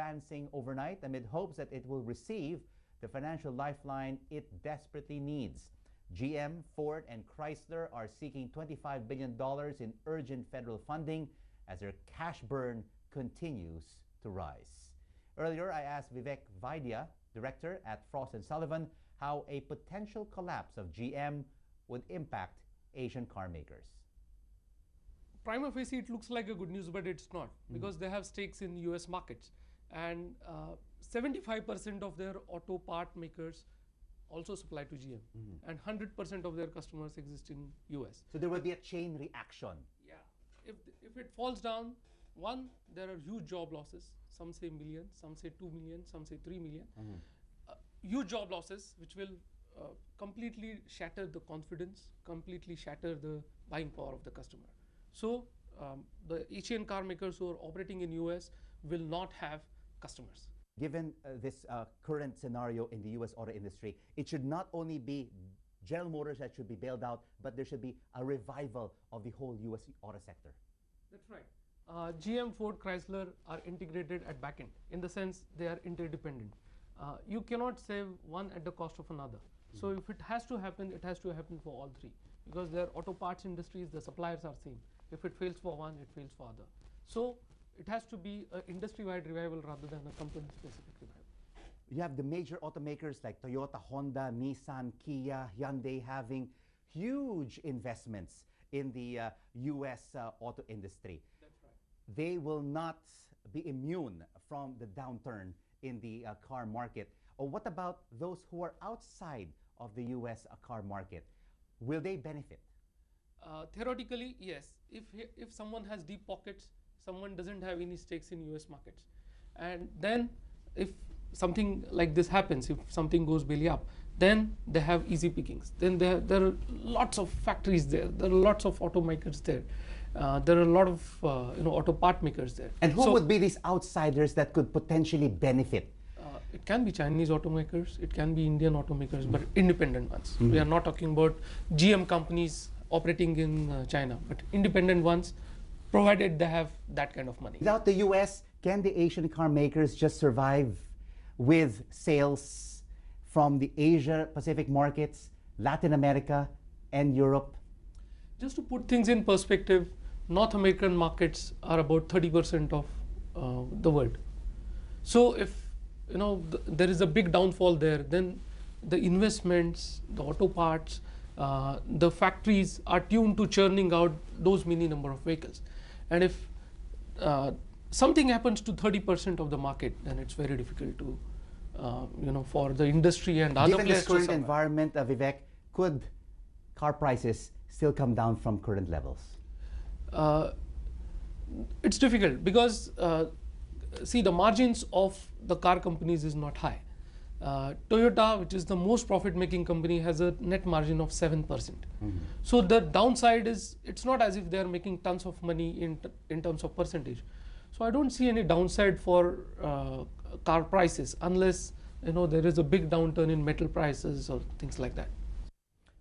advancing overnight amid hopes that it will receive the financial lifeline it desperately needs. GM, Ford, and Chrysler are seeking $25 billion in urgent federal funding as their cash burn continues to rise. Earlier, I asked Vivek, director at Frost & Sullivan, how a potential collapse of GM would impact Asian car makers. Prima facie, it looks like a good news, but it's not, because they have stakes in US markets, and 75% of their auto part makers also supply to GM, and 100% of their customers exist in US. So there will be a chain reaction. Yeah, if it falls down, one, there are huge job losses. Some say million, some say 2 million, some say 3 million. Huge job losses, which will completely shatter the confidence, completely shatter the buying power of the customer. So the Asian car makers who are operating in US will not have customers. Given this current scenario in the US auto industry, it should not only be General Motors that should be bailed out, but there should be a revival of the whole US auto sector. That's right. GM, Ford, Chrysler are integrated at back end, in the sense they are interdependent. You cannot save one at the cost of another. So if it has to happen, it has to happen for all three, because their auto parts industries, the suppliers are same. If it fails for one, it fails for other. So it has to be an industry-wide revival rather than a company-specific revival. You have the major automakers like Toyota, Honda, Nissan, Kia, Hyundai having huge investments in the US auto industry. That's right. They will not be immune from the downturn in the car market. Or what about those who are outside of the US car market? Will they benefit? Theoretically, yes. If someone has deep pockets, someone doesn't have any stakes in US markets, and then if something like this happens, if something goes belly up, then they have easy pickings. Then there are lots of factories there. There are lots of automakers there. There are a lot of auto part makers there. And who would be these outsiders that could potentially benefit? It can be Chinese automakers, it can be Indian automakers, but independent ones. We are not talking about GM companies operating in China, but independent ones, provided they have that kind of money. Without the US, can the Asian car makers just survive with sales from the Asia Pacific markets, Latin America, and Europe? Just to put things in perspective, North American markets are about 30% of the world. So if there is a big downfall there, then the investments, the auto parts, the factories are tuned to churning out those many number of vehicles. And if something happens to 30% of the market, then it's very difficult to, for the industry and other players. Given this current environment, Vivek, could car prices still come down from current levels? It's difficult because see, the margins of the car companies is not high. Toyota, which is the most profit-making company, has a net margin of 7%. So the downside is, it's not as if they are making tons of money in terms of percentage. So I don't see any downside for car prices unless there is a big downturn in metal prices or things like that.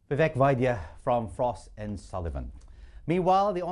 Vivek Vaidya from Frost & Sullivan. Meanwhile, the